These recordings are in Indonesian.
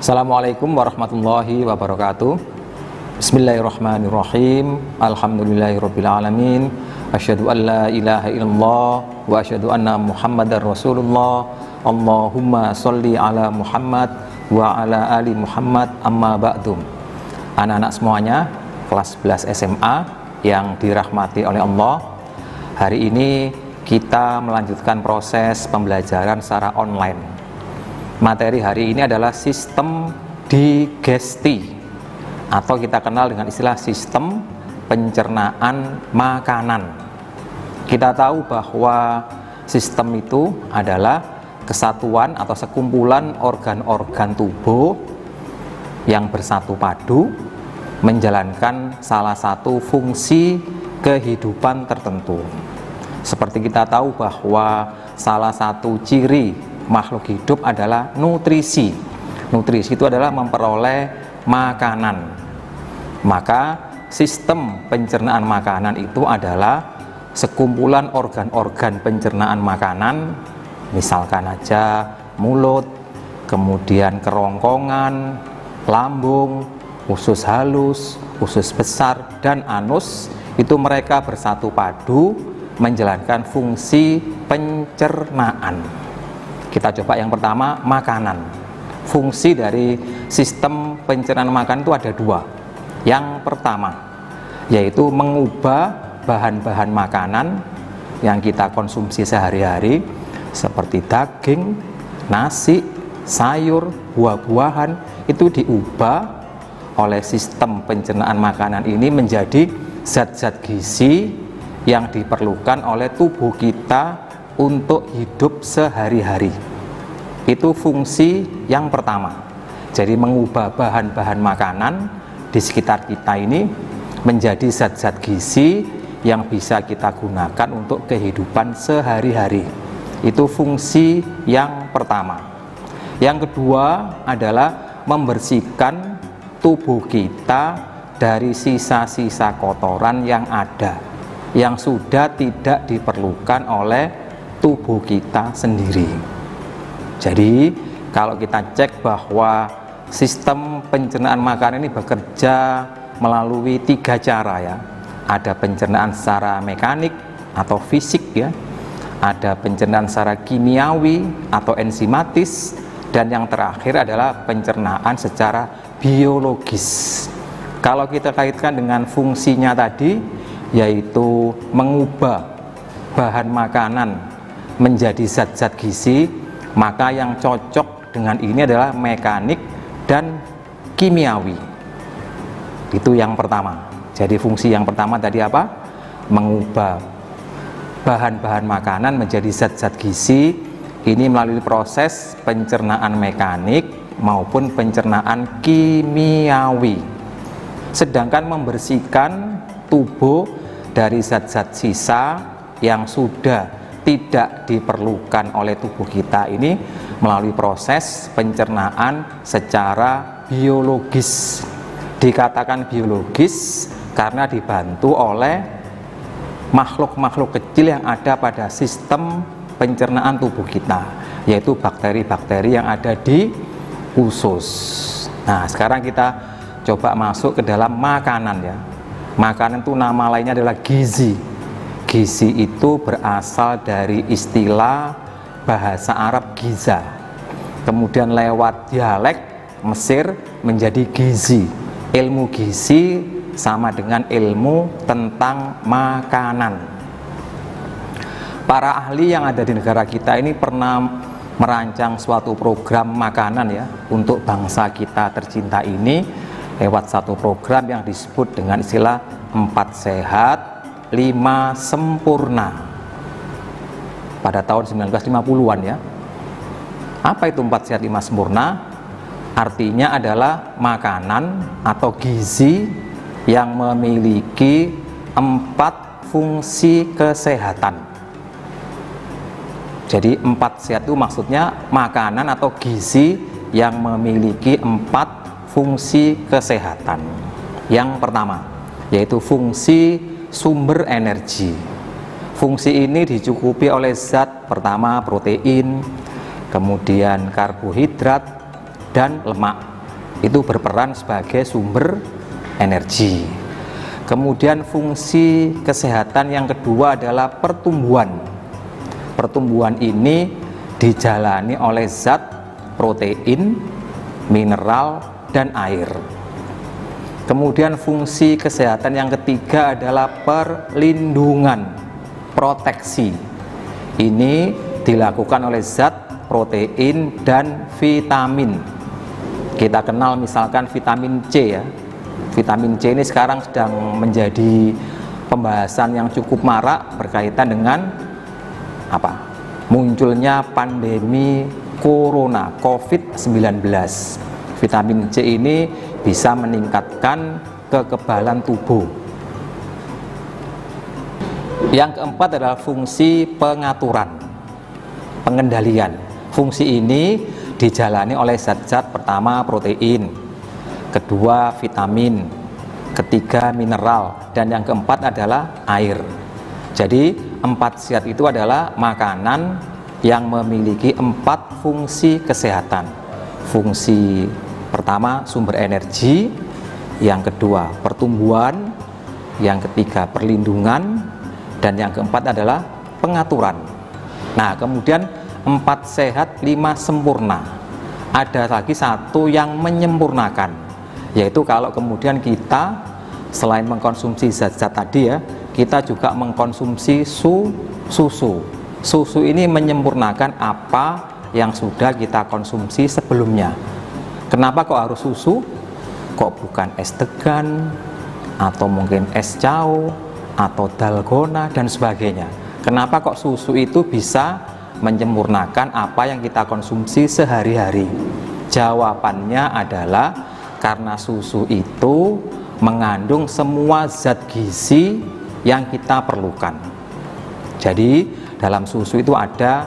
Assalamualaikum warahmatullahi wabarakatuh. Bismillahirrahmanirrahim. Alhamdulillahirrabbilalamin. Asyhadu an la ilaha illallah wa asyhadu anna Muhammadar Rasulullah. Allahumma sholli ala Muhammad wa ala ali Muhammad, amma ba'du. Anak-anak semuanya, kelas 11 SMA yang dirahmati oleh Allah, hari ini kita melanjutkan proses pembelajaran secara online. Materi hari ini adalah sistem digesti, atau kita kenal dengan istilah sistem pencernaan makanan. Kita tahu bahwa sistem itu adalah kesatuan atau sekumpulan organ-organ tubuh yang bersatu padu menjalankan salah satu fungsi kehidupan tertentu. Seperti kita tahu bahwa salah satu ciri makhluk hidup adalah nutrisi. Nutrisi itu adalah memperoleh makanan. Maka sistem pencernaan makanan itu adalah sekumpulan organ-organ pencernaan makanan, misalkan aja mulut, kemudian kerongkongan, lambung, usus halus, usus besar, dan anus. Itu mereka bersatu padu menjalankan fungsi pencernaan. Kita coba yang pertama, makanan. Fungsi dari sistem pencernaan makanan itu ada dua. Yang pertama, yaitu mengubah bahan-bahan makanan yang kita konsumsi sehari-hari, seperti daging, nasi, sayur, buah-buahan, itu diubah oleh sistem pencernaan makanan ini menjadi zat-zat gizi yang diperlukan oleh tubuh kita untuk hidup sehari-hari. Itu fungsi yang pertama. Jadi mengubah bahan-bahan makanan di sekitar kita ini menjadi zat-zat gizi yang bisa kita gunakan untuk kehidupan sehari-hari. Itu fungsi yang pertama. Yang kedua adalah membersihkan tubuh kita dari sisa-sisa kotoran yang ada, yang sudah tidak diperlukan oleh tubuh kita sendiri. Jadi kalau kita cek bahwa sistem pencernaan makanan ini bekerja melalui 3 cara ya. Ada pencernaan secara mekanik atau fisik ya, ada pencernaan secara kimiawi atau enzimatis, dan yang terakhir adalah pencernaan secara biologis. Kalau kita kaitkan dengan fungsinya tadi, yaitu mengubah bahan makanan menjadi zat-zat gizi, maka yang cocok dengan ini adalah mekanik dan kimiawi. Itu yang pertama. Jadi fungsi yang pertama tadi apa? Mengubah bahan-bahan makanan menjadi zat-zat gizi. Ini melalui proses pencernaan mekanik maupun pencernaan kimiawi. Sedangkan membersihkan tubuh dari zat-zat sisa yang sudah tidak diperlukan oleh tubuh kita ini melalui proses pencernaan secara biologis. Dikatakan biologis karena dibantu oleh makhluk-makhluk kecil yang ada pada sistem pencernaan tubuh kita, yaitu bakteri-bakteri yang ada di usus. Nah, sekarang kita coba masuk ke dalam makanan ya. Makanan itu nama lainnya adalah gizi. Gizi itu berasal dari istilah bahasa Arab giza, kemudian lewat dialek Mesir menjadi gizi. Ilmu gizi sama dengan ilmu tentang makanan. Para ahli yang ada di negara kita ini pernah merancang suatu program makanan ya untuk bangsa kita tercinta ini lewat satu program yang disebut dengan istilah 4 sehat 5 sempurna pada tahun 1950-an ya. Apa itu 4 sehat 5 sempurna? Artinya adalah makanan atau gizi yang memiliki 4 fungsi kesehatan. Jadi 4 sehat itu maksudnya makanan atau gizi yang memiliki 4 fungsi kesehatan. Yang pertama yaitu fungsi sumber energi. Fungsi ini dicukupi oleh zat pertama protein, kemudian karbohidrat, dan lemak. itu berperan sebagai sumber energi. Kemudian fungsi kesehatan yang kedua adalah pertumbuhan. Pertumbuhan ini dijalani oleh zat protein, mineral, dan air. Kemudian fungsi kesehatan yang ketiga adalah perlindungan, proteksi. Ini dilakukan oleh zat protein dan vitamin. Kita kenal misalkan vitamin C ya. Vitamin C ini sekarang sedang menjadi pembahasan yang cukup marak berkaitan dengan munculnya pandemi corona COVID-19. Vitamin C ini bisa meningkatkan kekebalan tubuh. Yang keempat adalah fungsi pengaturan, pengendalian. Fungsi ini dijalani oleh zat-zat pertama protein, kedua vitamin, ketiga mineral, dan yang keempat adalah air. Jadi 4 zat itu adalah makanan yang memiliki 4 fungsi kesehatan. Fungsi pertama sumber energi, yang kedua pertumbuhan, yang ketiga perlindungan, dan yang keempat adalah pengaturan. Nah, kemudian 4 sehat 5 sempurna. Ada lagi satu yang menyempurnakan, yaitu kalau kemudian kita selain mengkonsumsi zat-zat tadi ya, kita juga mengkonsumsi susu. Susu ini menyempurnakan apa yang sudah kita konsumsi sebelumnya. Kenapa kok harus susu? Kok bukan es degan, atau mungkin es cao, atau dalgona, dan sebagainya? Kenapa kok susu itu bisa menyempurnakan apa yang kita konsumsi sehari-hari? Jawabannya adalah karena susu itu mengandung semua zat gizi yang kita perlukan. Jadi dalam susu itu ada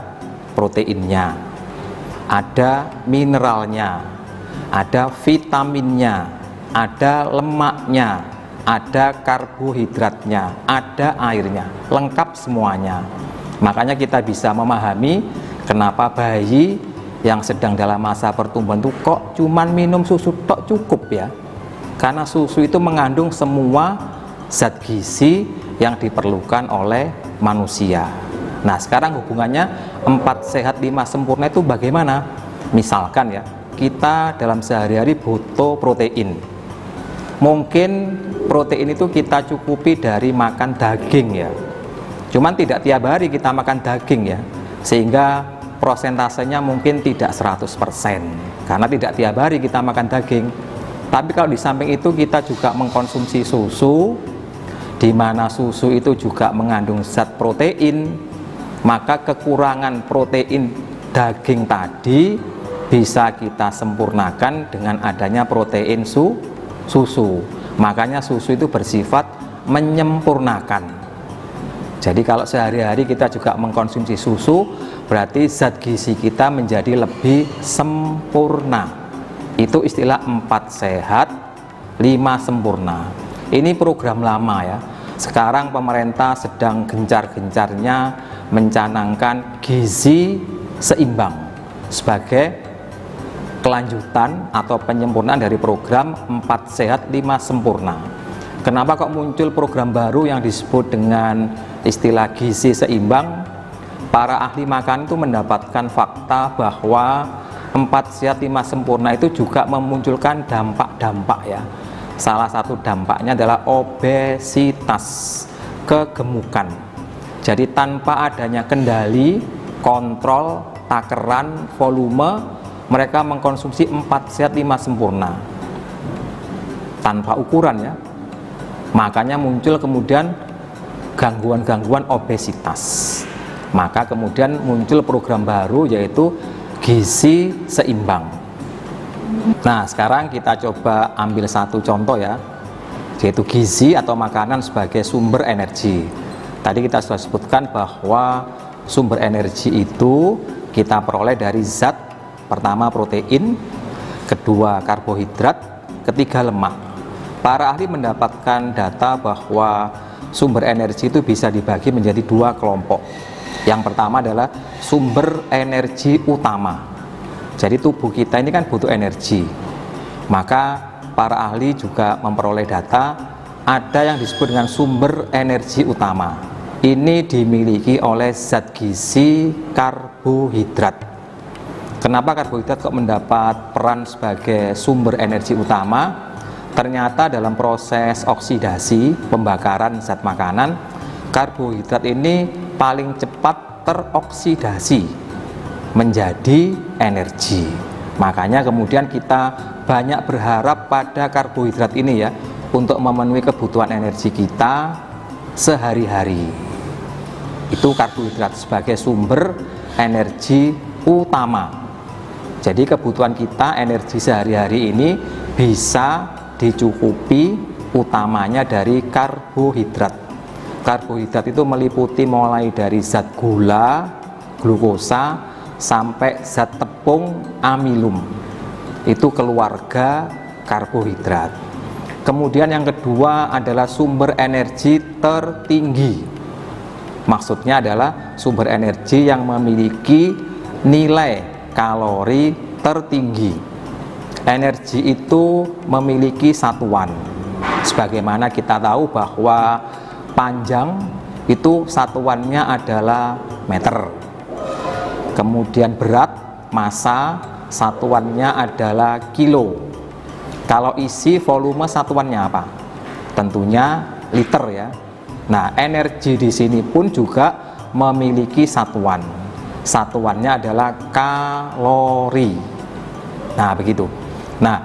proteinnya, ada mineralnya, ada vitaminnya, ada lemaknya, ada karbohidratnya, ada airnya, lengkap semuanya. Makanya kita bisa memahami kenapa bayi yang sedang dalam masa pertumbuhan itu kok cuman minum susu tok cukup ya. Karena susu itu mengandung semua zat gizi yang diperlukan oleh manusia. Nah, sekarang hubungannya 4 sehat 5 sempurna itu bagaimana? Misalkan ya, kita dalam sehari-hari butuh protein. Mungkin protein itu kita cukupi dari makan daging ya. Cuman tidak tiap hari kita makan daging ya, sehingga prosentasenya mungkin tidak 100%, karena tidak tiap hari kita makan daging. Tapi kalau di samping itu kita juga mengkonsumsi susu, di mana susu itu juga mengandung zat protein, maka kekurangan protein daging tadi bisa kita sempurnakan dengan adanya protein susu. Makanya susu itu bersifat menyempurnakan. Jadi kalau sehari-hari kita juga mengkonsumsi susu, berarti zat gizi kita menjadi lebih sempurna. Itu istilah 4 sehat 5 sempurna. Ini program lama ya. Sekarang pemerintah sedang gencar-gencarnya mencanangkan gizi seimbang sebagai kelanjutan atau penyempurnaan dari program 4 sehat 5 sempurna. Kenapa kok muncul program baru yang disebut dengan istilah gizi seimbang? Para ahli makanan itu mendapatkan fakta bahwa 4 sehat 5 sempurna itu juga memunculkan dampak-dampak ya. Salah satu dampaknya adalah obesitas, kegemukan. Jadi tanpa adanya kendali, kontrol, takaran, volume, mereka mengkonsumsi 4 sehat 5 sempurna tanpa ukuran ya. Makanya muncul kemudian gangguan-gangguan obesitas. Maka kemudian muncul program baru yaitu gizi seimbang. Nah, sekarang kita coba ambil satu contoh ya, yaitu gizi atau makanan sebagai sumber energi. Tadi kita sudah sebutkan bahwa sumber energi itu kita peroleh dari zat pertama protein, kedua karbohidrat, ketiga lemak. Para ahli mendapatkan data bahwa sumber energi itu bisa dibagi menjadi 2 kelompok. Yang pertama adalah sumber energi utama. Jadi tubuh kita ini kan butuh energi. Maka para ahli juga memperoleh data ada yang disebut dengan sumber energi utama. Ini dimiliki oleh zat gizi karbohidrat. Kenapa karbohidrat kok mendapat peran sebagai sumber energi utama? Ternyata dalam proses oksidasi pembakaran zat makanan, karbohidrat ini paling cepat teroksidasi menjadi energi. Makanya kemudian kita banyak berharap pada karbohidrat ini ya, untuk memenuhi kebutuhan energi kita sehari-hari. Itu karbohidrat sebagai sumber energi utama. Jadi kebutuhan kita energi sehari-hari ini bisa dicukupi utamanya dari karbohidrat. Karbohidrat itu meliputi mulai dari zat gula, glukosa, sampai zat tepung amilum. Itu keluarga karbohidrat. Kemudian yang kedua adalah sumber energi tertinggi. Maksudnya adalah sumber energi yang memiliki nilai kalori tertinggi. Energi itu memiliki satuan. Sebagaimana kita tahu bahwa panjang itu satuannya adalah meter. Kemudian berat, massa, satuannya adalah kilo. Kalau isi, volume, satuannya apa? Tentunya liter ya. Nah, energi di sini pun juga memiliki satuan. Satuannya adalah kalori. Nah, begitu. Nah,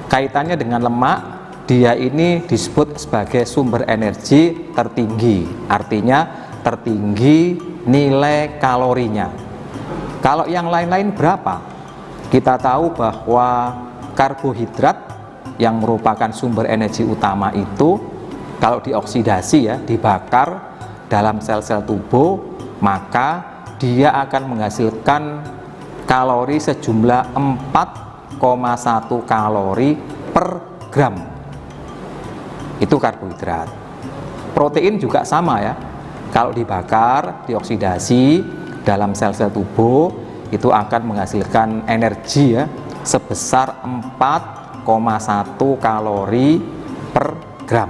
kaitannya dengan lemak, dia ini disebut sebagai sumber energi tertinggi. Artinya tertinggi nilai kalorinya. Kalau yang lain-lain berapa? Kita tahu bahwa karbohidrat yang merupakan sumber energi utama itu kalau dioksidasi ya, dibakar dalam sel-sel tubuh, maka dia akan menghasilkan kalori sejumlah 4,1 kalori per gram. Itu karbohidrat. Protein juga sama ya. Kalau dibakar, dioksidasi dalam sel-sel tubuh, itu akan menghasilkan energi ya sebesar 4,1 kalori per gram.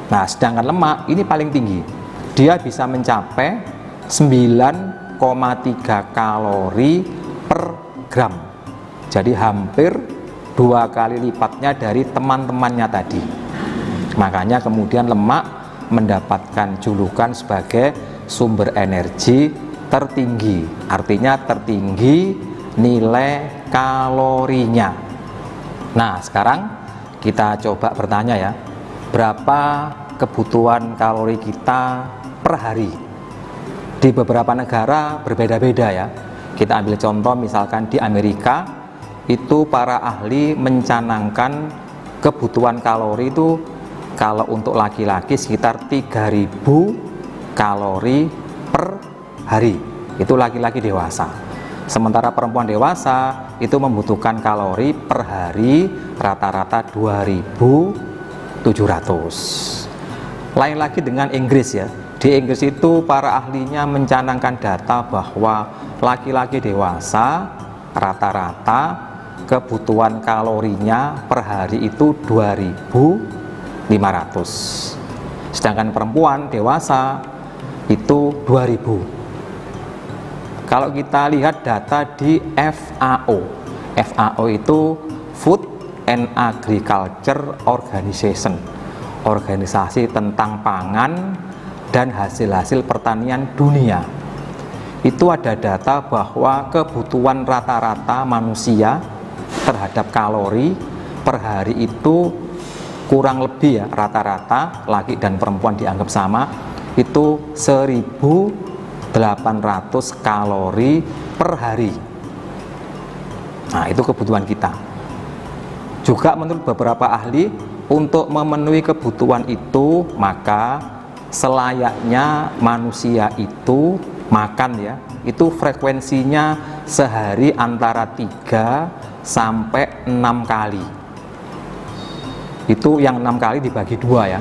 Nah, sedangkan lemak ini paling tinggi. Dia bisa mencapai 9,3 kalori per gram. Jadi hampir 2 kali lipatnya dari teman-temannya tadi. Makanya kemudian lemak mendapatkan julukan sebagai sumber energi tertinggi. Artinya tertinggi nilai kalorinya. Nah, sekarang kita coba bertanya ya, berapa kebutuhan kalori kita per hari? Di beberapa negara berbeda-beda ya. Kita ambil contoh misalkan di Amerika, itu para ahli mencanangkan kebutuhan kalori itu kalau untuk laki-laki sekitar 3000 kalori per hari. Itu laki-laki dewasa. Sementara perempuan dewasa itu membutuhkan kalori per hari rata-rata 2700. Lain lagi dengan Inggris ya. Di Inggris itu para ahlinya mencanangkan data bahwa laki-laki dewasa rata-rata kebutuhan kalorinya per hari itu 2500. Sedangkan perempuan dewasa itu 2000. Kalau kita lihat data di FAO. FAO itu Food and Agriculture Organization. Organisasi tentang pangan dan hasil-hasil pertanian dunia. Itu ada data bahwa kebutuhan rata-rata manusia terhadap kalori per hari itu kurang lebih ya, rata-rata laki dan perempuan dianggap sama, itu 1800 kalori per hari. Nah, itu kebutuhan kita. Juga menurut beberapa ahli, untuk memenuhi kebutuhan itu maka selayaknya manusia itu makan ya, itu frekuensinya sehari antara 3 sampai 6 kali. Itu yang 6 kali dibagi 2 ya.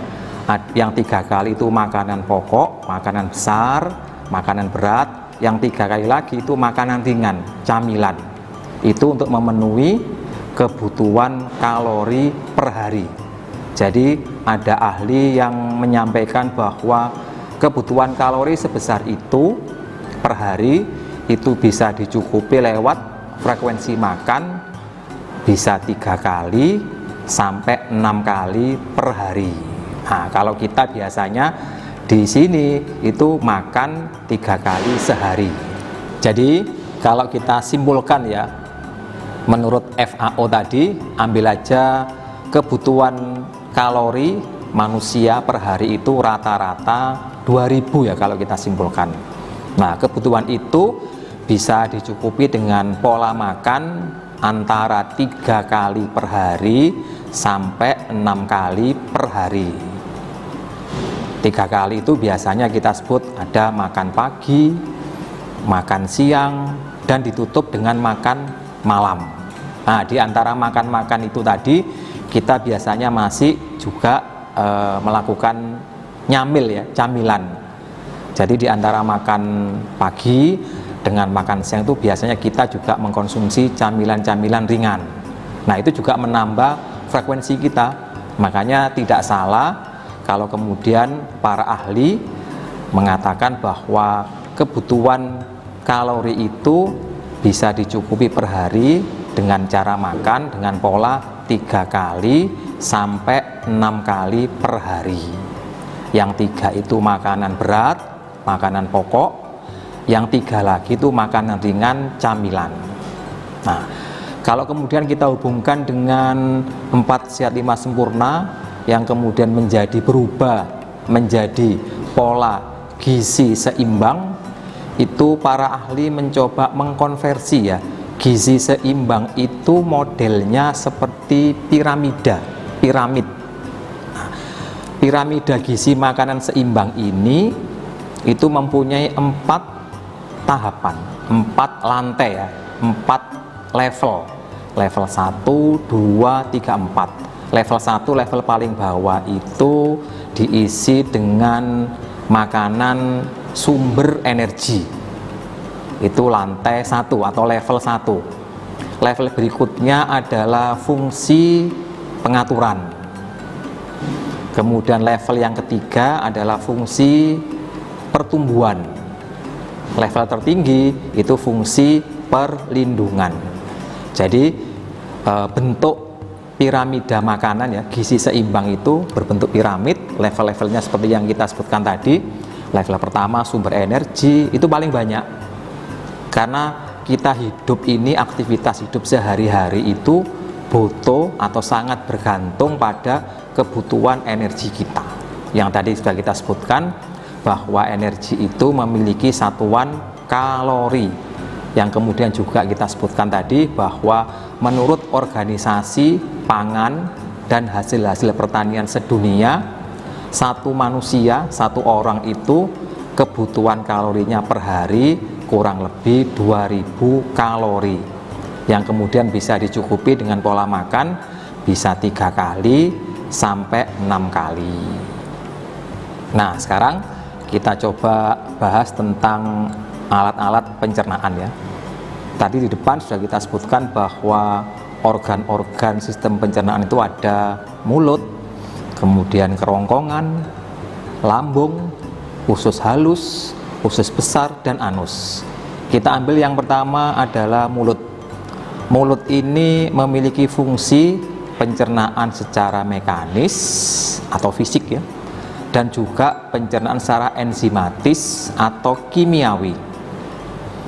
Yang 3 kali itu makanan pokok, makanan besar, makanan berat. Yang 3 kali lagi itu makanan ringan, camilan. Itu untuk memenuhi kebutuhan kalori per hari. Jadi ada ahli yang menyampaikan bahwa kebutuhan kalori sebesar itu per hari itu bisa dicukupi lewat frekuensi makan bisa 3 kali sampai 6 kali per hari. Nah, kalau kita biasanya di sini itu makan 3 kali sehari. Jadi kalau kita simpulkan ya, menurut FAO tadi, ambil aja kebutuhan kalori manusia per hari itu rata-rata 2000 ya kalau kita simpulkan. Nah, kebutuhan itu bisa dicukupi dengan pola makan antara 3 kali per hari sampai 6 kali per hari. 3 kali itu biasanya kita sebut ada makan pagi, makan siang, dan ditutup dengan makan malam. Nah, di antara makan-makan itu tadi kita biasanya masih juga melakukan nyamil ya, camilan. Jadi di antara makan pagi dengan makan siang itu biasanya kita juga mengkonsumsi camilan-camilan ringan. Nah, itu juga menambah frekuensi kita. Makanya tidak salah kalau kemudian para ahli mengatakan bahwa kebutuhan kalori itu bisa dicukupi per hari dengan cara makan dengan pola 3 kali sampai 6 kali per hari. Yang 3 itu makanan berat, makanan pokok, yang 3 lagi itu makanan ringan, camilan. Nah, kalau kemudian kita hubungkan dengan 4 sehat 5 sempurna yang kemudian menjadi berubah menjadi pola gizi seimbang, itu para ahli mencoba mengkonversi ya. Gizi seimbang itu modelnya seperti piramid. Nah, piramida gizi makanan seimbang ini itu mempunyai 4 tahapan, 4 lantai ya, 4 level. Level 1, 2, 3, 4. Level 1, level paling bawah itu diisi dengan makanan sumber energi. Itu lantai 1 atau level 1. Level berikutnya adalah fungsi pengaturan. Kemudian level yang ketiga adalah fungsi pertumbuhan. Level tertinggi itu fungsi perlindungan. Jadi bentuk piramida makanan ya, gizi seimbang itu berbentuk piramid. Level-levelnya seperti yang kita sebutkan tadi. Level pertama sumber energi itu paling banyak, karena kita hidup ini, aktivitas hidup sehari-hari itu butuh atau sangat bergantung pada kebutuhan energi kita. Yang tadi sudah kita sebutkan bahwa energi itu memiliki satuan kalori, yang kemudian juga kita sebutkan tadi bahwa menurut organisasi pangan dan hasil-hasil pertanian sedunia, satu manusia, satu orang itu kebutuhan kalorinya per hari kurang lebih 2000 kalori, yang kemudian bisa dicukupi dengan pola makan bisa 3 kali sampai 6 kali. Nah, sekarang kita coba bahas tentang alat-alat pencernaan ya. Tadi di depan sudah kita sebutkan bahwa organ-organ sistem pencernaan itu ada mulut, kemudian kerongkongan, lambung, usus halus, usus besar, dan anus. Kita ambil yang pertama adalah mulut. Mulut ini memiliki fungsi pencernaan secara mekanis atau fisik ya, dan juga pencernaan secara enzimatis atau kimiawi.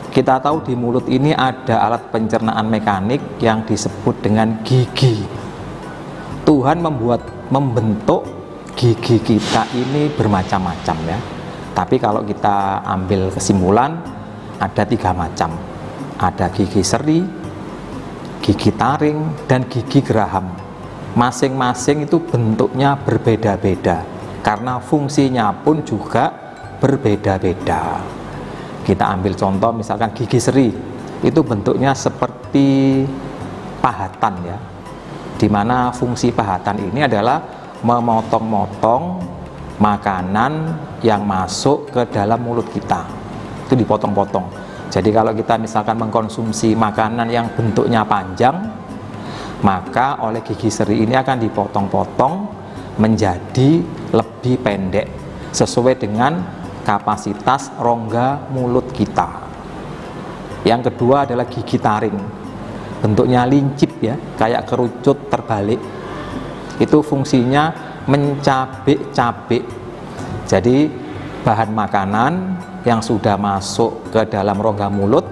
Kita tahu di mulut ini ada alat pencernaan mekanik yang disebut dengan gigi. Tuhan membentuk gigi kita ini bermacam-macam ya. Tapi kalau kita ambil kesimpulan ada 3 macam. Ada gigi seri, gigi taring, dan gigi geraham. Masing-masing itu bentuknya berbeda-beda karena fungsinya pun juga berbeda-beda. Kita ambil contoh misalkan gigi seri, itu bentuknya seperti pahatan ya, dimana fungsi pahatan ini adalah memotong-motong makanan yang masuk ke dalam mulut kita, itu dipotong-potong. Jadi kalau kita misalkan mengkonsumsi makanan yang bentuknya panjang, maka oleh gigi seri ini akan dipotong-potong menjadi lebih pendek sesuai dengan kapasitas rongga mulut kita. Yang kedua adalah gigi taring, bentuknya lincip ya, kayak kerucut terbalik. Itu fungsinya mencabik-cabik. Jadi bahan makanan yang sudah masuk ke dalam rongga mulut,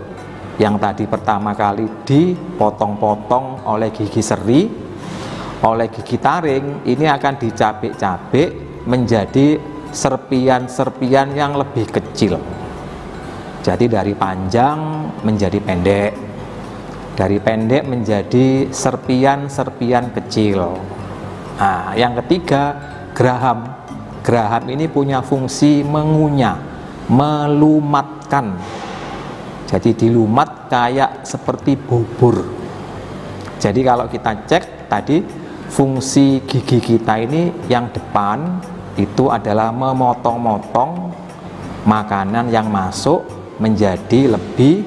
yang tadi pertama kali dipotong-potong oleh gigi seri, oleh gigi taring, ini akan dicabik-cabik menjadi serpian-serpian yang lebih kecil. Jadi dari panjang menjadi pendek, dari pendek menjadi serpian-serpian kecil. Nah, yang ketiga, geraham. Geraham ini punya fungsi mengunyah, melumatkan. Jadi dilumat kayak seperti bubur. Jadi kalau kita cek tadi, fungsi gigi kita ini yang depan itu adalah memotong-motong makanan yang masuk menjadi lebih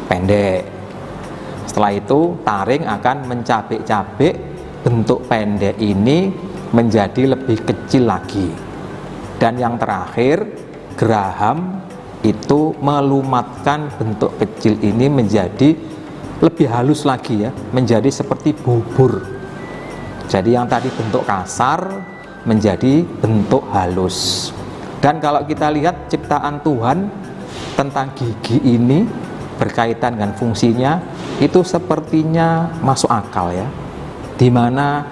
pendek. Setelah itu taring akan mencabik-cabik bentuk pendek ini menjadi lebih kecil lagi. Dan yang terakhir, geraham itu melumatkan bentuk kecil ini menjadi lebih halus lagi ya, menjadi seperti bubur. Jadi yang tadi bentuk kasar menjadi bentuk halus. Dan kalau kita lihat ciptaan Tuhan tentang gigi ini berkaitan dengan fungsinya, itu sepertinya masuk akal ya, dimana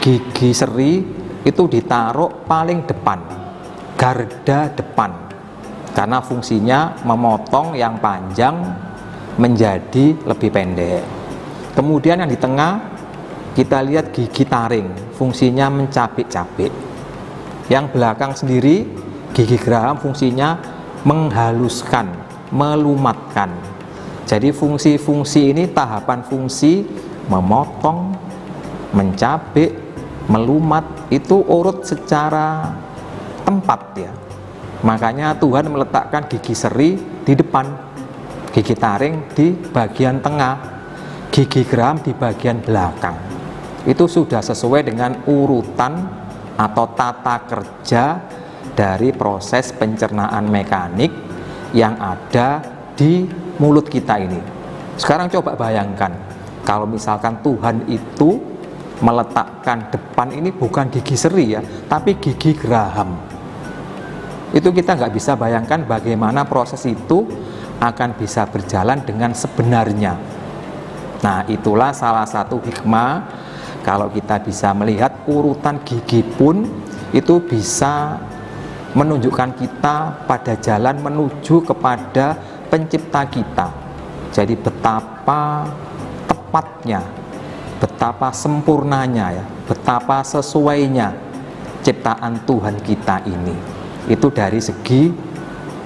gigi seri itu ditaruh paling depan, garda depan, karena fungsinya memotong yang panjang menjadi lebih pendek. Kemudian yang di tengah kita lihat gigi taring, fungsinya mencabik-cabik. Yang belakang sendiri gigi geraham fungsinya menghaluskan, melumatkan. Jadi fungsi-fungsi ini tahapan fungsi memotong, mencabik, melumat itu urut secara tempat ya. Makanya Tuhan meletakkan gigi seri di depan, gigi taring di bagian tengah, gigi geraham di bagian belakang. Itu sudah sesuai dengan urutan atau tata kerja dari proses pencernaan mekanik yang ada di mulut kita ini. Sekarang coba bayangkan, kalau misalkan Tuhan itu meletakkan depan ini bukan gigi seri ya, tapi gigi geraham. Itu kita nggak bisa bayangkan bagaimana proses itu akan bisa berjalan dengan sebenarnya. Nah, itulah salah satu hikmah kalau kita bisa melihat urutan gigi pun itu bisa menunjukkan kita pada jalan menuju kepada pencipta kita. Jadi betapa tepatnya, betapa sempurnanya ya, betapa sesuainya ciptaan Tuhan kita ini. Itu dari segi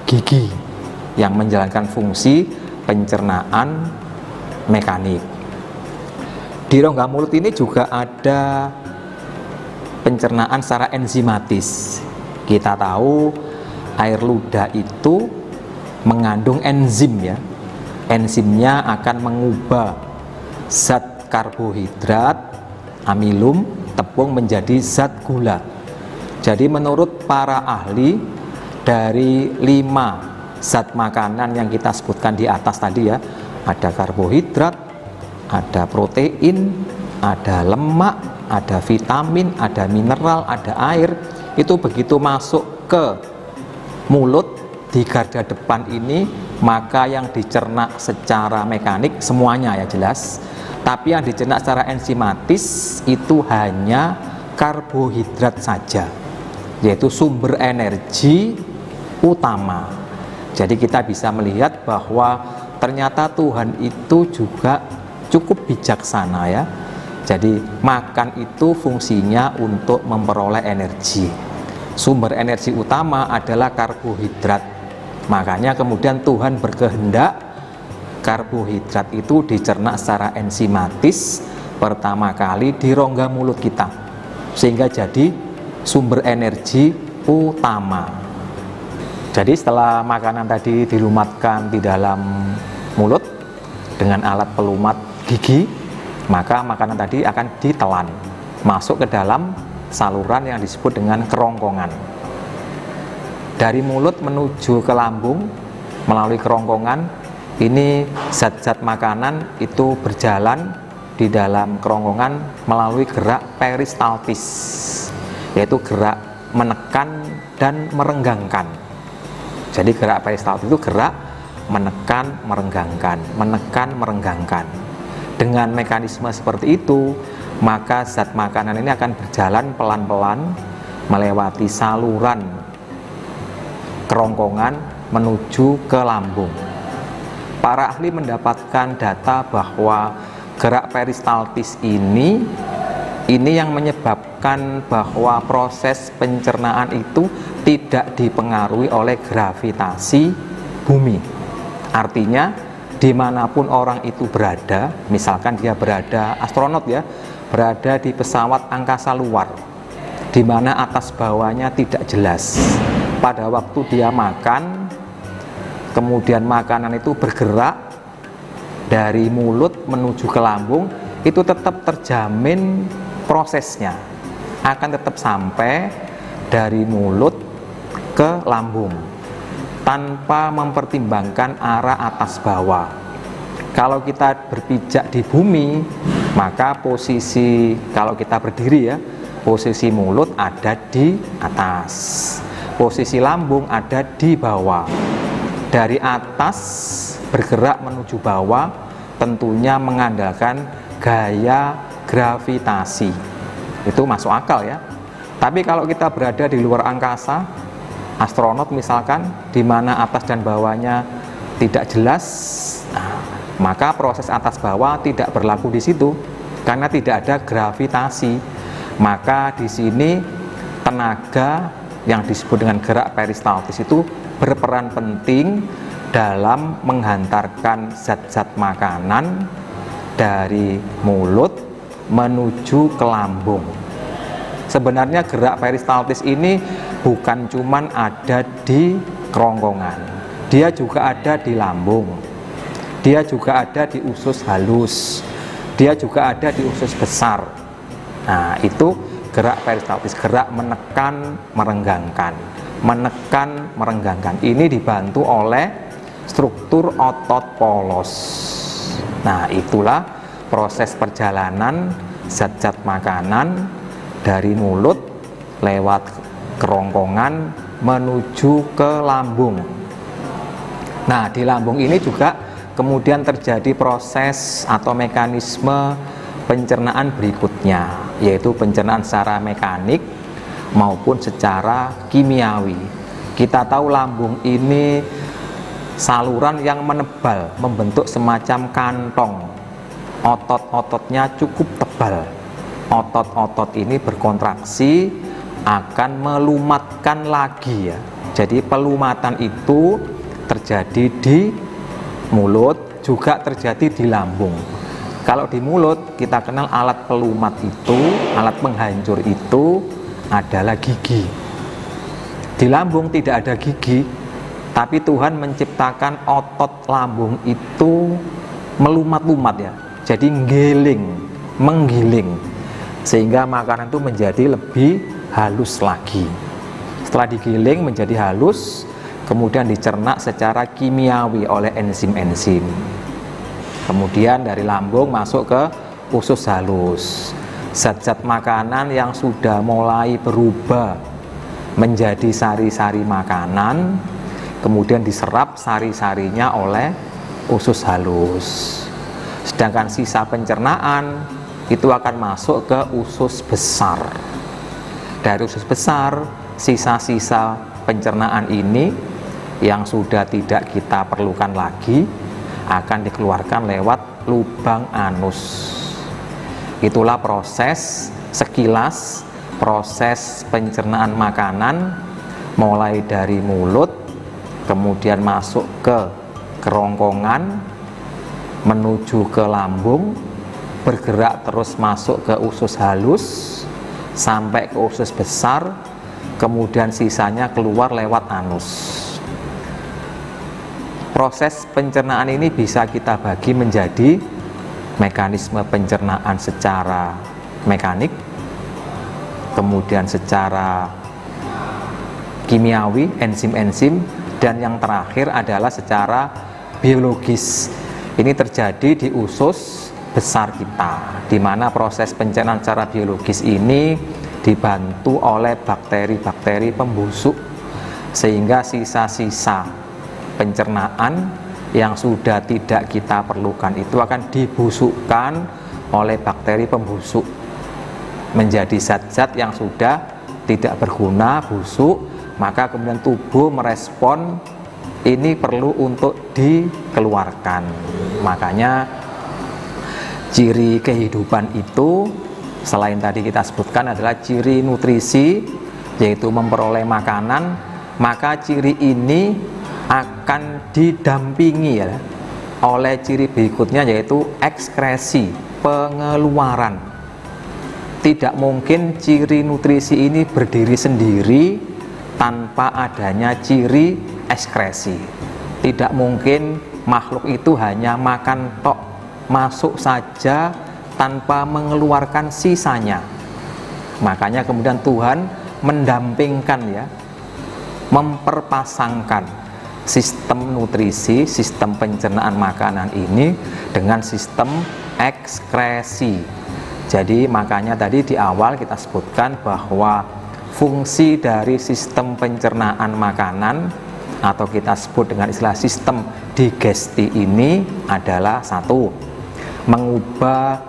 gigi yang menjalankan fungsi pencernaan mekanik. Di rongga mulut ini juga ada pencernaan secara enzimatis. Kita tahu air ludah itu mengandung enzim ya. Enzimnya akan mengubah zat karbohidrat amilum tepung menjadi zat gula. Jadi menurut para ahli, dari 5 zat makanan yang kita sebutkan di atas tadi ya, ada karbohidrat, ada protein, ada lemak, ada vitamin, ada mineral, ada air. Itu begitu masuk ke mulut di garda depan ini, maka yang dicerna secara mekanik semuanya ya jelas, tapi yang dicerna secara enzimatis itu hanya karbohidrat saja, yaitu sumber energi utama. Jadi kita bisa melihat bahwa ternyata Tuhan itu juga cukup bijaksana ya. Jadi makan itu fungsinya untuk memperoleh energi. Sumber energi utama adalah karbohidrat. Makanya kemudian Tuhan berkehendak karbohidrat itu dicerna secara enzimatis pertama kali di rongga mulut kita, sehingga jadi sumber energi utama. Jadi setelah makanan tadi dilumatkan di dalam mulut dengan alat pelumat gigi, maka makanan tadi akan ditelan masuk ke dalam saluran yang disebut dengan kerongkongan. Dari mulut menuju ke lambung melalui kerongkongan, ini zat-zat makanan itu berjalan di dalam kerongkongan melalui gerak peristaltis, yaitu gerak menekan dan merenggangkan. Jadi gerak peristaltis itu gerak menekan, merenggangkan. Dengan mekanisme seperti itu, maka zat makanan ini akan berjalan pelan-pelan melewati saluran kerongkongan menuju ke lambung. Para ahli mendapatkan data bahwa gerak peristaltis ini yang menyebabkan bahwa proses pencernaan itu tidak dipengaruhi oleh gravitasi bumi. Artinya dimanapun orang itu berada, misalkan dia berada astronot ya, berada di pesawat angkasa luar, di mana atas bawahnya tidak jelas. Pada waktu dia makan, kemudian makanan itu bergerak dari mulut menuju ke lambung, itu tetap terjamin prosesnya, akan tetap sampai dari mulut ke lambung tanpa mempertimbangkan arah atas bawah. Kalau kita berpijak di bumi, maka posisi, kalau kita berdiri ya, posisi mulut ada di atas, posisi lambung ada di bawah. Dari atas bergerak menuju bawah tentunya mengandalkan gaya gravitasi. Itu masuk akal ya. Tapi kalau kita berada di luar angkasa, astronot misalkan, di mana atas dan bawahnya tidak jelas, maka proses atas bawah tidak berlaku di situ karena tidak ada gravitasi. Maka di sini tenaga yang disebut dengan gerak peristaltis itu berperan penting dalam menghantarkan zat-zat makanan dari mulut menuju ke lambung. Sebenarnya gerak peristaltis ini bukan cuman ada di kerongkongan, dia juga ada di lambung, dia juga ada di usus halus, dia juga ada di usus besar. Nah, itu gerak peristaltis, gerak menekan, merenggangkan, menekan, merenggangkan. Ini dibantu oleh struktur otot polos. Nah, itulah proses perjalanan zat-zat makanan dari mulut lewat kerongkongan menuju ke lambung. Nah, di lambung ini juga kemudian terjadi proses atau mekanisme pencernaan berikutnya, yaitu pencernaan secara mekanik maupun secara kimiawi. Kita tahu lambung ini saluran yang menebal, membentuk semacam kantong. Otot-ototnya cukup tebal. Otot-otot ini berkontraksi akan melumatkan lagi ya. Jadi pelumatan itu terjadi di mulut, juga terjadi di lambung. Kalau di mulut kita kenal alat pelumat itu, alat penghancur itu adalah gigi. Di lambung tidak ada gigi, tapi Tuhan menciptakan otot lambung itu melumat-lumat ya. Jadi menggiling, sehingga makanan itu menjadi lebih halus lagi. Setelah digiling menjadi halus, kemudian dicerna secara kimiawi oleh enzim-enzim. Kemudian dari lambung masuk ke usus halus. Zat-zat makanan yang sudah mulai berubah menjadi sari-sari makanan, kemudian diserap sari-sarinya oleh usus halus. Sedangkan sisa pencernaan itu akan masuk ke usus besar. Dari usus besar, sisa-sisa pencernaan ini yang sudah tidak kita perlukan lagi akan dikeluarkan lewat lubang anus. Itulah proses sekilas, proses pencernaan makanan mulai dari mulut, kemudian masuk ke kerongkongan, menuju ke lambung, bergerak terus masuk ke usus halus, sampai ke usus besar, kemudian sisanya keluar lewat anus. Proses pencernaan ini bisa kita bagi menjadi mekanisme pencernaan secara mekanik, kemudian secara kimiawi, enzim-enzim, dan yang terakhir adalah secara biologis. Ini terjadi di usus besar kita, di mana proses pencernaan secara biologis ini dibantu oleh bakteri-bakteri pembusuk, sehingga sisa-sisa pencernaan yang sudah tidak kita perlukan itu akan dibusukkan oleh bakteri pembusuk menjadi zat-zat yang sudah tidak berguna, busuk, maka kemudian tubuh merespon ini perlu untuk dikeluarkan. Makanya ciri kehidupan itu selain tadi kita sebutkan adalah ciri nutrisi, yaitu memperoleh makanan, maka ciri ini akan didampingi ya oleh ciri berikutnya, yaitu ekskresi, pengeluaran. Tidak mungkin ciri nutrisi ini berdiri sendiri tanpa adanya ciri ekskresi. Tidak mungkin makhluk itu hanya makan tok, masuk saja tanpa mengeluarkan sisanya. Makanya kemudian Tuhan mendampingkan ya, memperpasangkan sistem nutrisi, sistem pencernaan makanan ini dengan sistem ekskresi. Jadi makanya tadi di awal kita sebutkan bahwa fungsi dari sistem pencernaan makanan atau kita sebut dengan istilah sistem digesti ini adalah satu, mengubah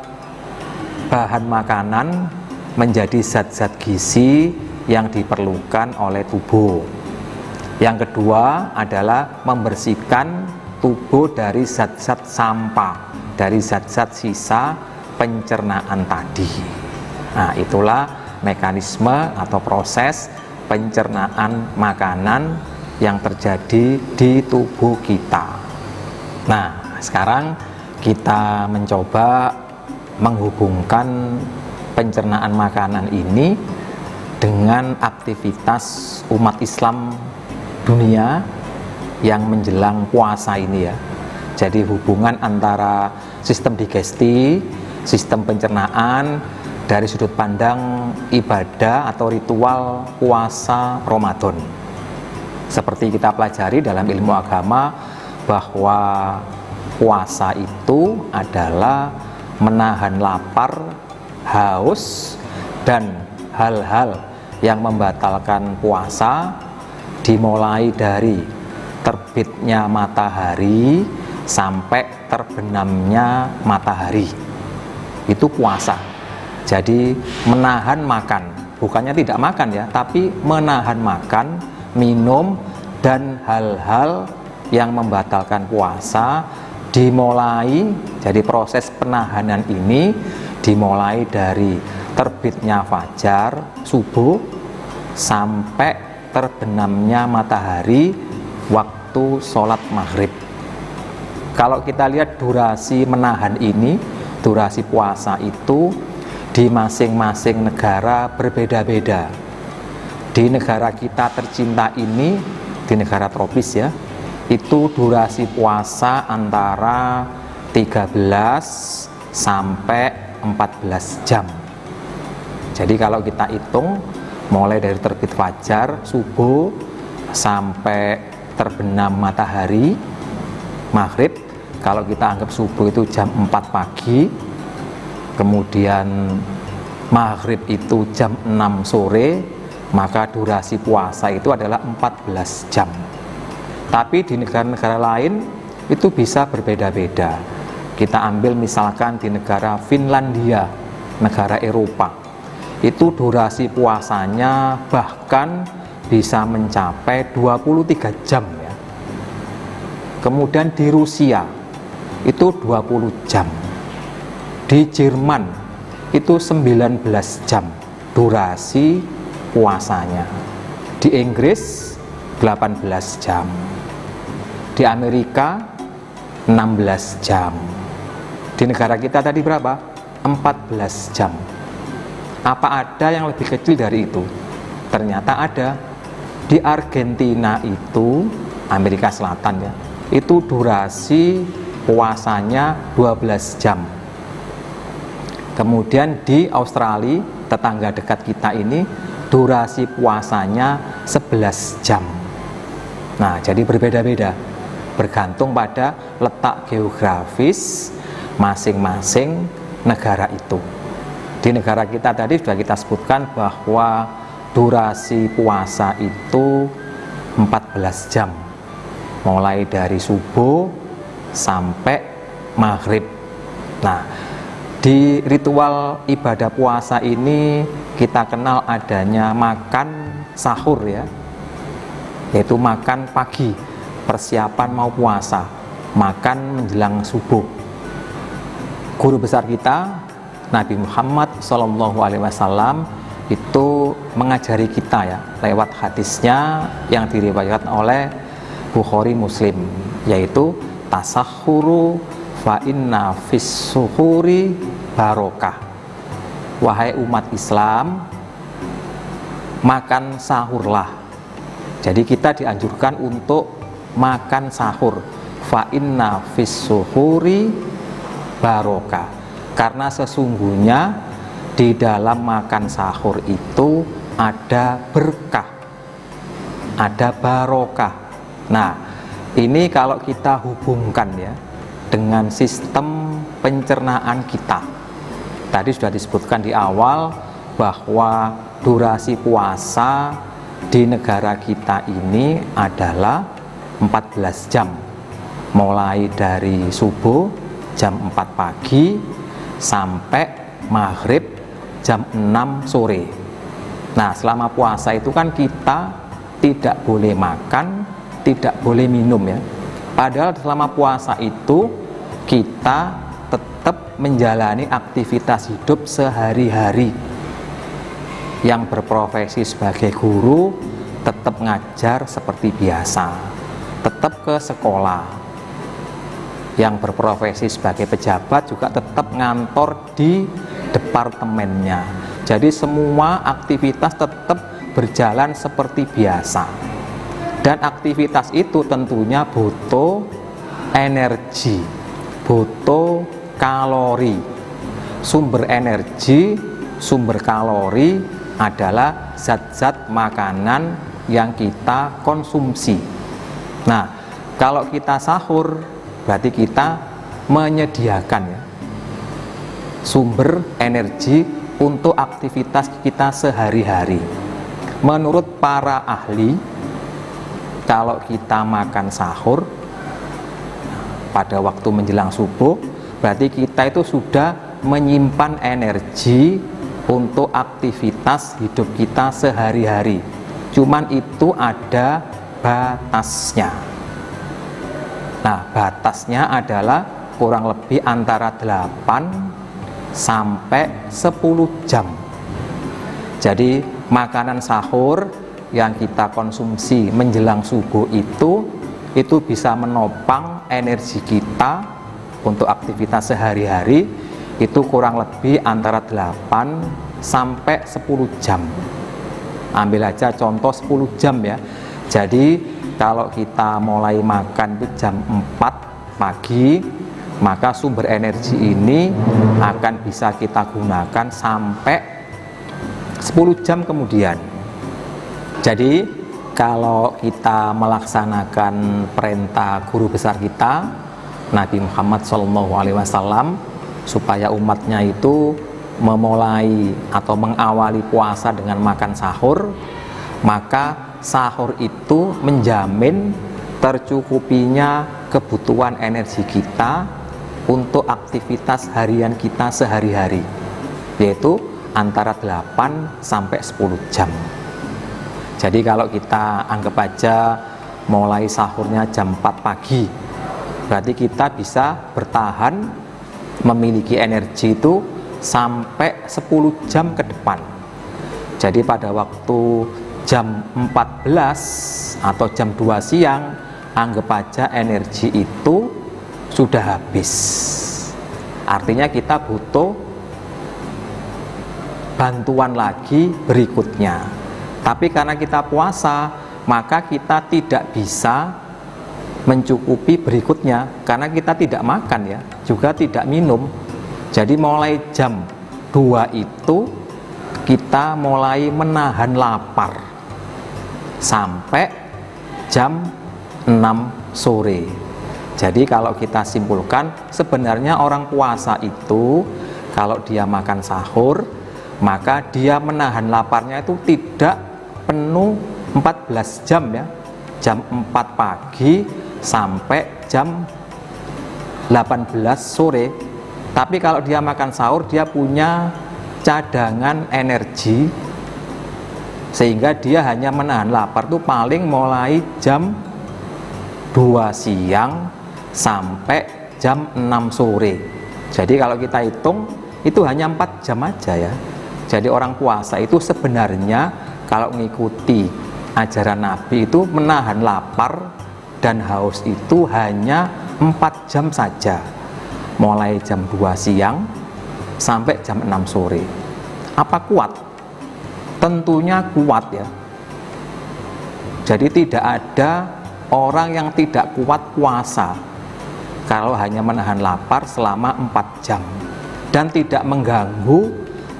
bahan makanan menjadi zat-zat gizi yang diperlukan oleh tubuh. Yang kedua adalah membersihkan tubuh dari zat-zat sampah, dari zat-zat sisa pencernaan tadi. Nah, itulah mekanisme atau proses pencernaan makanan yang terjadi di tubuh kita. Nah, sekarang kita mencoba menghubungkan pencernaan makanan ini dengan aktivitas umat Islam dunia yang menjelang puasa ini ya. Jadi hubungan antara sistem digesti, sistem pencernaan dari sudut pandang ibadah atau ritual puasa Ramadan. Seperti kita pelajari dalam ilmu agama bahwa puasa itu adalah menahan lapar, haus, dan hal-hal yang membatalkan puasa dimulai dari terbitnya matahari sampai terbenamnya matahari. Itu puasa. Jadi menahan makan, bukannya tidak makan ya, tapi menahan makan, minum, dan hal-hal yang membatalkan puasa dimulai. Jadi proses penahanan ini dimulai dari terbitnya fajar, subuh, sampai terbenamnya matahari waktu sholat maghrib. Kalau kita lihat durasi menahan ini, durasi puasa itu di masing-masing negara berbeda-beda. Di negara kita tercinta ini, di negara tropis ya, itu durasi puasa antara 13 sampai 14 jam. Jadi kalau kita hitung mulai dari terbit fajar, subuh, sampai terbenam matahari, maghrib, kalau kita anggap subuh itu jam 4 pagi, kemudian maghrib itu jam 6 sore, maka durasi puasa itu adalah 14 jam. Tapi di negara-negara lain itu bisa berbeda-beda. Kita ambil misalkan di negara Finlandia, negara Eropa, itu durasi puasanya bahkan bisa mencapai 23 jam ya. Kemudian di Rusia itu 20 jam. Di Jerman itu 19 jam durasi puasanya. Di Inggris 18 jam. Di Amerika 16 jam. Di negara kita tadi berapa? 14 jam. Apa ada yang lebih kecil dari itu? Ternyata ada. Di Argentina itu, Amerika Selatan ya, itu durasi puasanya 12 jam. Kemudian di Australia, tetangga dekat kita ini, durasi puasanya 11 jam. Nah, jadi berbeda-beda, bergantung pada letak geografis masing-masing negara itu. Di negara kita tadi sudah kita sebutkan bahwa durasi puasa itu 14 jam, mulai dari subuh sampai maghrib. Nah, di ritual ibadah puasa ini kita kenal adanya makan sahur ya, yaitu makan pagi, persiapan mau puasa, makan menjelang subuh. Guru besar kita Nabi Muhammad SAW itu mengajari kita ya lewat hadisnya yang diriwayatkan oleh Bukhari Muslim, yaitu tasahhuru fa inna fis suhuri barokah. Wahai umat Islam, makan sahurlah. Jadi kita dianjurkan untuk makan sahur. Fa inna fis suhuri barokah. Karena sesungguhnya di dalam makan sahur itu ada berkah, ada barokah. Nah, ini kalau kita hubungkan ya dengan sistem pencernaan kita. Tadi sudah disebutkan di awal bahwa durasi puasa di negara kita ini adalah 14 jam, mulai dari subuh jam 4 pagi sampai maghrib jam 6 sore. Nah, selama puasa itu kan kita tidak boleh makan, tidak boleh minum ya. Padahal selama puasa itu kita tetap menjalani aktivitas hidup sehari-hari. Yang berprofesi sebagai guru tetap ngajar seperti biasa, tetap ke sekolah. Yang berprofesi sebagai pejabat juga tetap ngantor di departemennya. Jadi semua aktivitas tetap berjalan seperti biasa. Dan aktivitas itu tentunya butuh energi, butuh kalori. Sumber energi, sumber kalori adalah zat-zat makanan yang kita konsumsi. Nah, kalau kita sahur berarti kita menyediakan ya, sumber energi untuk aktivitas kita sehari-hari. Menurut para ahli, kalau kita makan sahur pada waktu menjelang subuh, berarti kita itu sudah menyimpan energi untuk aktivitas hidup kita sehari-hari. Cuman itu ada batasnya. Nah, batasnya adalah kurang lebih antara 8 sampai 10 jam. Jadi makanan sahur yang kita konsumsi menjelang subuh itu bisa menopang energi kita untuk aktivitas sehari-hari, itu kurang lebih antara 8 sampai 10 jam. Ambil aja contoh 10 jam ya. Jadi kalau kita mulai makan itu jam 4 pagi, maka sumber energi ini akan bisa kita gunakan sampai 10 jam kemudian. Jadi kalau kita melaksanakan perintah guru besar kita Nabi Muhammad SAW supaya umatnya itu memulai atau mengawali puasa dengan makan sahur, maka sahur itu menjamin tercukupinya kebutuhan energi kita untuk aktivitas harian kita sehari-hari, yaitu antara 8 sampai 10 jam. Jadi kalau kita anggap aja mulai sahurnya jam 4 pagi, berarti kita bisa bertahan memiliki energi itu sampai 10 jam ke depan. Jadi pada waktu jam 14 atau jam 2 siang, anggap aja energi itu sudah habis. Artinya kita butuh bantuan lagi berikutnya. Tapi karena kita puasa, maka kita tidak bisa mencukupi berikutnya karena kita tidak makan ya, juga tidak minum. Jadi mulai jam 2 itu kita mulai menahan lapar sampai jam 6 sore. Jadi kalau kita simpulkan, sebenarnya orang puasa itu kalau dia makan sahur, maka dia menahan laparnya itu tidak penuh 14 jam ya. Jam 4 pagi sampai jam 18 sore. Tapi kalau dia makan sahur, dia punya cadangan energi sehingga dia hanya menahan lapar tuh paling mulai jam 2 siang sampai jam 6 sore. Jadi kalau kita hitung itu hanya 4 jam aja ya. Jadi orang puasa itu sebenarnya kalau mengikuti ajaran Nabi itu menahan lapar dan haus itu hanya 4 jam saja, mulai jam 2 siang sampai jam 6 sore. Apa kuat? Tentunya kuat ya. Jadi tidak ada orang yang tidak kuat puasa kalau hanya menahan lapar selama 4 jam dan tidak mengganggu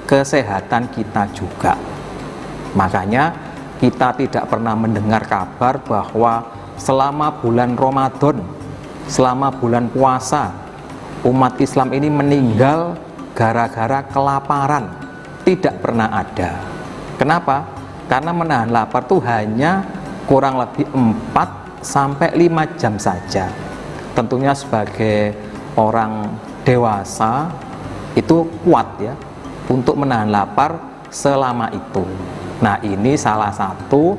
kesehatan kita juga. Makanya kita tidak pernah mendengar kabar bahwa selama bulan Ramadan, selama bulan puasa, umat Islam ini meninggal gara-gara kelaparan. Tidak pernah ada. Kenapa? Karena menahan lapar itu hanya kurang lebih 4 sampai 5 jam saja. Tentunya sebagai orang dewasa itu kuat ya untuk menahan lapar selama itu. Nah, ini salah satu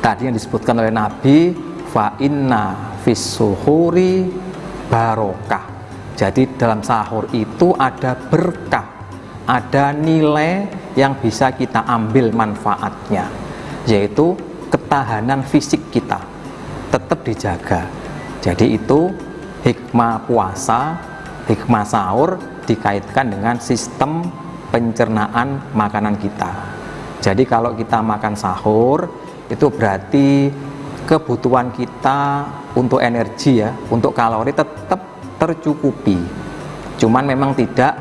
tadi yang disebutkan oleh Nabi, fa inna fis suhuri barokah. Jadi dalam sahur itu ada berkah, ada nilai yang bisa kita ambil manfaatnya, yaitu ketahanan fisik kita tetap dijaga. Jadi itu hikmah puasa, hikmah sahur dikaitkan dengan sistem pencernaan makanan kita. Jadi kalau kita makan sahur itu berarti kebutuhan kita untuk energi ya, untuk kalori tetap tercukupi. Cuman memang tidak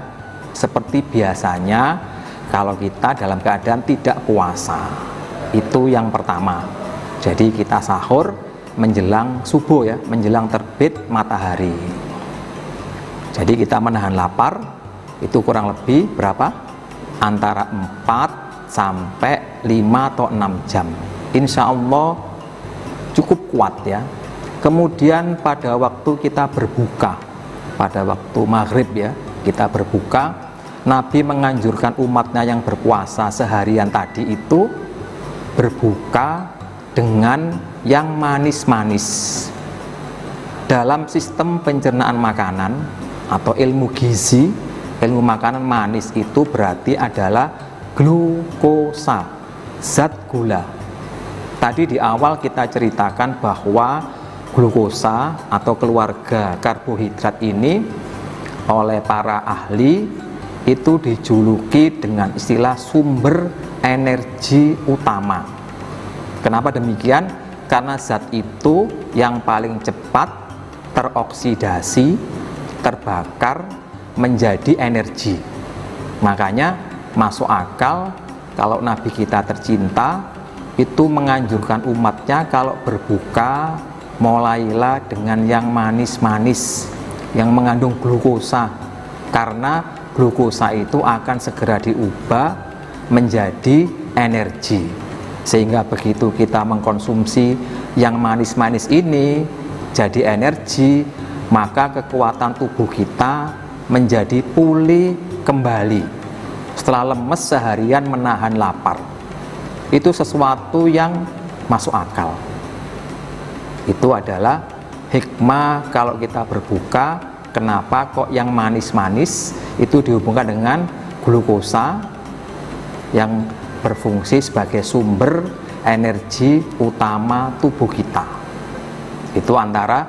seperti biasanya kalau kita dalam keadaan tidak puasa. Itu yang pertama. Jadi kita sahur menjelang subuh ya, menjelang terbit matahari. Jadi kita menahan lapar itu kurang lebih berapa? Antara 4 sampai 5 atau 6 jam. Insya Allah cukup kuat ya. Kemudian pada waktu kita berbuka, pada waktu maghrib ya, kita berbuka, Nabi menganjurkan umatnya yang berpuasa seharian tadi itu berbuka dengan yang manis-manis. Dalam sistem pencernaan makanan atau ilmu gizi, ilmu makanan manis itu berarti adalah glukosa, zat gula. Tadi di awal kita ceritakan bahwa glukosa atau keluarga karbohidrat ini oleh para ahli itu dijuluki dengan istilah sumber energi utama. Kenapa demikian? Karena zat itu yang paling cepat teroksidasi, terbakar menjadi energi. Makanya masuk akal kalau Nabi kita tercinta itu menganjurkan umatnya kalau berbuka mulailah dengan yang manis-manis yang mengandung glukosa, karena glukosa itu akan segera diubah menjadi energi, sehingga begitu kita mengkonsumsi yang manis-manis ini jadi energi, maka kekuatan tubuh kita menjadi pulih kembali setelah lemes seharian menahan lapar. Itu sesuatu yang masuk akal. Itu adalah hikmah kalau kita berbuka. Kenapa kok yang manis-manis itu dihubungkan dengan glukosa yang berfungsi sebagai sumber energi utama tubuh kita. Itu antara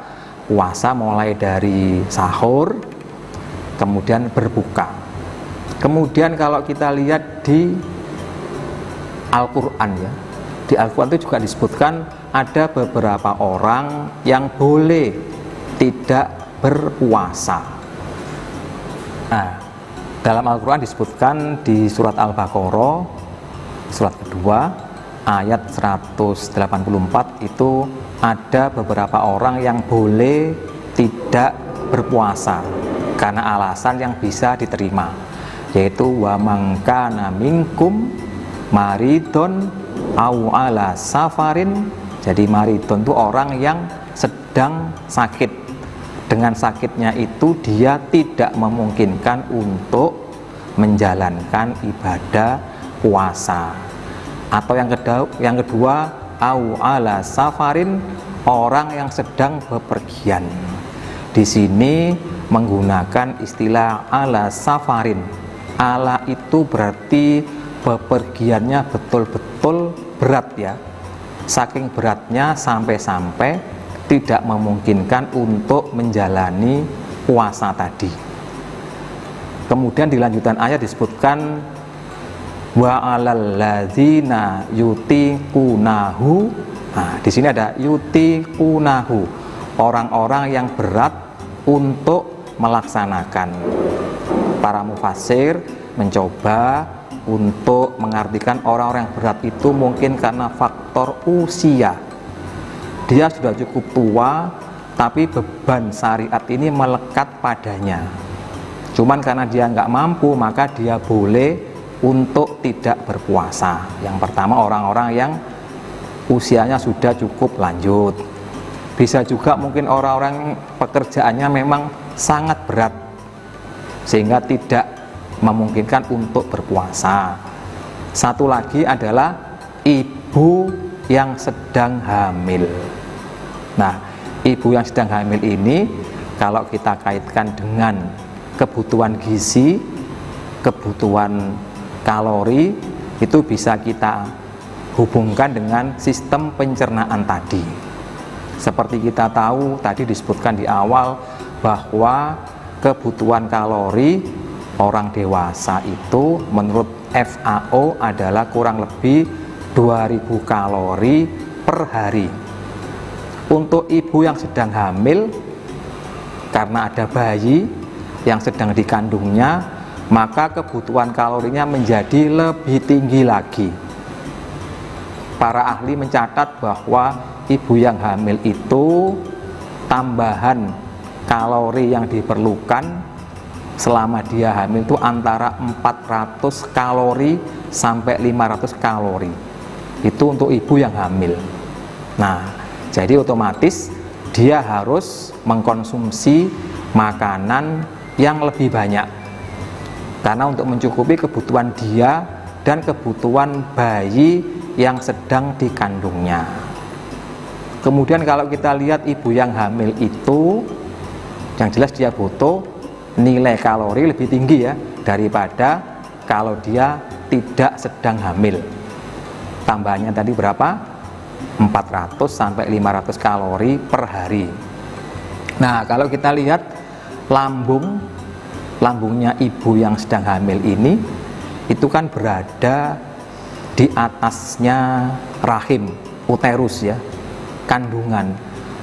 puasa mulai dari sahur kemudian berbuka. Kemudian kalau kita lihat di Al-Quran ya, di Al-Quran itu juga disebutkan ada beberapa orang yang boleh tidak berpuasa. Nah, Dalam Al-Quran disebutkan di surat Al-Baqarah, surat kedua, ayat 184 itu ada beberapa orang yang boleh tidak berpuasa karena alasan yang bisa diterima, yaitu wa mangkana minkum maridon au ala safarin. Jadi maridon itu orang yang sedang sakit. Dengan sakitnya itu dia tidak memungkinkan untuk menjalankan ibadah puasa. Atau yang kedua au ala safarin, orang yang sedang bepergian. Di sini menggunakan istilah ala safarin. Ala itu berarti bepergiannya betul-betul berat ya. Saking beratnya sampai-sampai tidak memungkinkan untuk menjalani puasa tadi. Kemudian di lanjutan ayat disebutkan wa 'alal ladzina yutiqunahu. Nah, di sini ada yutiqunahu, orang-orang yang berat untuk melaksanakan. Para mufassir mencoba untuk mengartikan orang-orang yang berat itu mungkin karena faktor usia. Dia sudah cukup tua, tapi beban syariat ini melekat padanya. Cuman karena dia nggak mampu, maka dia boleh untuk tidak berpuasa. Yang pertama orang-orang yang usianya sudah cukup lanjut. Bisa juga mungkin orang-orang pekerjaannya memang sangat berat, sehingga tidak memungkinkan untuk berpuasa. Satu lagi adalah ibu yang sedang hamil. Nah, ibu yang sedang hamil ini kalau kita kaitkan dengan kebutuhan gizi, kebutuhan kalori, itu bisa kita hubungkan dengan sistem pencernaan tadi. Seperti kita tahu tadi disebutkan di awal bahwa kebutuhan kalori orang dewasa itu menurut FAO adalah kurang lebih 2000 kalori per hari. Untuk ibu yang sedang hamil, karena ada bayi yang sedang dikandungnya, maka kebutuhan kalorinya menjadi lebih tinggi lagi. Para ahli mencatat bahwa ibu yang hamil itu tambahan kalori yang diperlukan selama dia hamil itu antara 400 kalori sampai 500 kalori. Itu untuk ibu yang hamil. Nah, jadi otomatis dia harus mengkonsumsi makanan yang lebih banyak karena untuk mencukupi kebutuhan dia dan kebutuhan bayi yang sedang dikandungnya. Kemudian kalau kita lihat ibu yang hamil itu, yang jelas dia butuh nilai kalori lebih tinggi ya daripada kalau dia tidak sedang hamil. Tambahannya tadi berapa? 400 sampai 500 kalori per hari. Nah, kalau kita lihat lambungnya ibu yang sedang hamil ini itu kan berada di atasnya rahim, uterus ya, kandungan.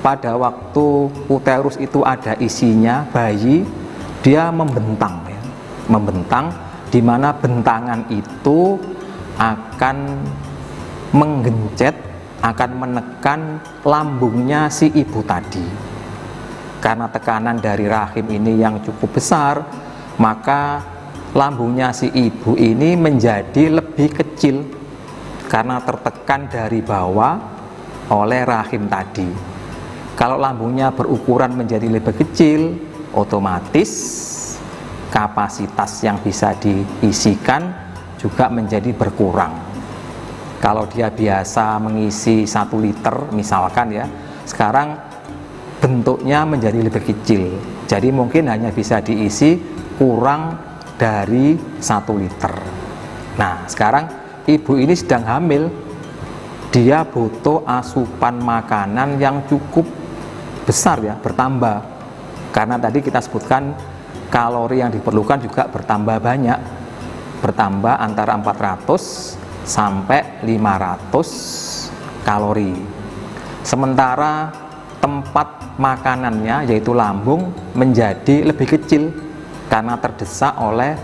Pada waktu uterus itu ada isinya bayi, dia membentang ya. Membentang, di mana bentangan itu akan menggencet, akan menekan lambungnya si ibu tadi. Karena tekanan dari rahim ini yang cukup besar, maka lambungnya si ibu ini menjadi lebih kecil karena tertekan dari bawah oleh rahim tadi. Kalau lambungnya berukuran menjadi lebih kecil, otomatis kapasitas yang bisa diisikan juga menjadi berkurang. Kalau dia biasa mengisi 1 liter misalkan ya, sekarang bentuknya menjadi lebih kecil, jadi mungkin hanya bisa diisi kurang dari 1 liter. Nah, sekarang ibu ini sedang hamil, dia butuh asupan makanan yang cukup besar ya, bertambah, karena tadi kita sebutkan kalori yang diperlukan juga bertambah banyak, bertambah antara 400 sampai 500 kalori. Sementara tempat makanannya yaitu lambung menjadi lebih kecil karena terdesak oleh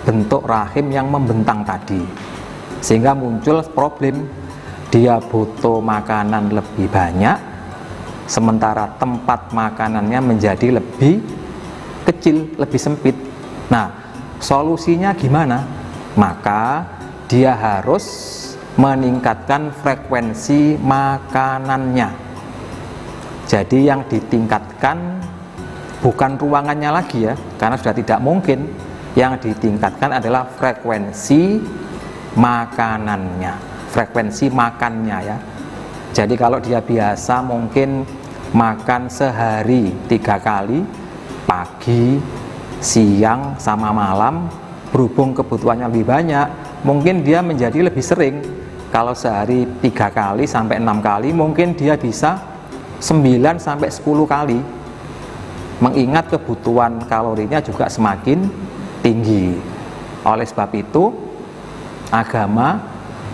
bentuk rahim yang membentang tadi, sehingga muncul problem dia butuh makanan lebih banyak sementara tempat makanannya menjadi lebih kecil, lebih sempit. Nah, solusinya gimana? Maka dia harus meningkatkan frekuensi makanannya. Jadi yang ditingkatkan bukan ruangannya lagi ya, karena sudah tidak mungkin. Yang ditingkatkan adalah frekuensi makanannya, frekuensi makannya ya. Jadi kalau dia biasa mungkin makan sehari 3 kali, pagi, siang, sama malam, berhubung kebutuhannya lebih banyak, mungkin dia menjadi lebih sering. Kalau sehari 3 kali sampai 6 kali, mungkin dia bisa 9 sampai 10 kali. Mengingat kebutuhan kalorinya juga semakin tinggi. Oleh sebab itu, agama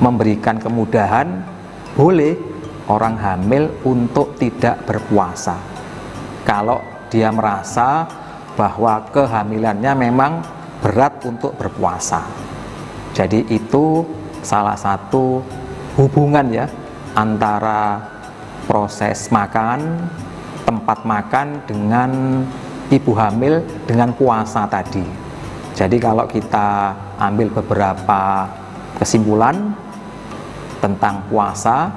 memberikan kemudahan boleh orang hamil untuk tidak berpuasa kalau dia merasa bahwa kehamilannya memang berat untuk berpuasa. Jadi itu salah satu hubungan ya antara proses makan, tempat makan dengan ibu hamil dengan puasa tadi. Jadi kalau kita ambil beberapa kesimpulan tentang puasa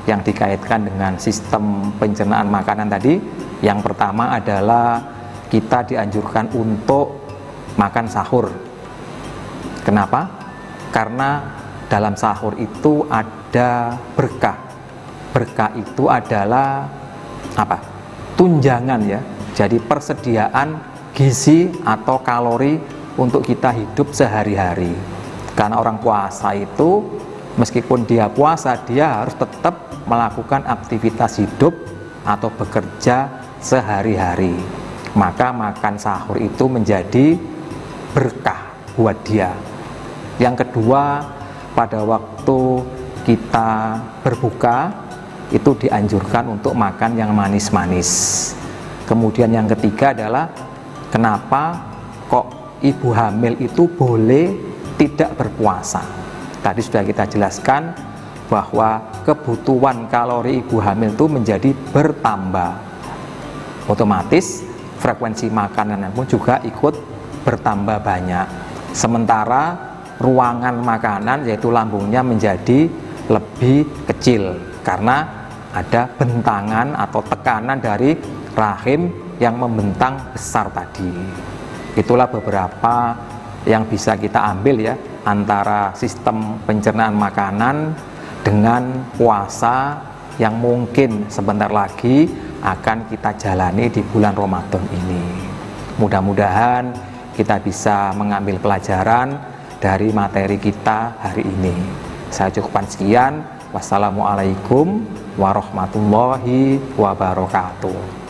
yang dikaitkan dengan sistem pencernaan makanan tadi, yang pertama adalah kita dianjurkan untuk makan sahur. Kenapa? Karena dalam sahur itu ada berkah. Berkah itu adalah apa? Tunjangan ya. Jadi persediaan gizi atau kalori untuk kita hidup sehari-hari. Karena orang puasa itu meskipun dia puasa, dia harus tetap melakukan aktivitas hidup atau bekerja sehari-hari. Maka makan sahur itu menjadi berkah buat dia. Yang kedua, pada waktu kita berbuka itu dianjurkan untuk makan yang manis-manis. Kemudian yang ketiga adalah kenapa kok ibu hamil itu boleh tidak berpuasa. Tadi sudah kita jelaskan bahwa kebutuhan kalori ibu hamil itu menjadi bertambah. Otomatis frekuensi makanan pun juga ikut bertambah banyak. Sementara ruangan makanan yaitu lambungnya menjadi lebih kecil karena ada bentangan atau tekanan dari rahim yang membentang besar tadi. Itulah beberapa yang bisa kita ambil ya antara sistem pencernaan makanan dengan puasa yang mungkin sebentar lagi akan kita jalani di bulan Ramadan ini. Mudah-mudahan kita bisa mengambil pelajaran dari materi kita hari ini. Saya cukupkan sekian. Wassalamualaikum warahmatullahi wabarakatuh.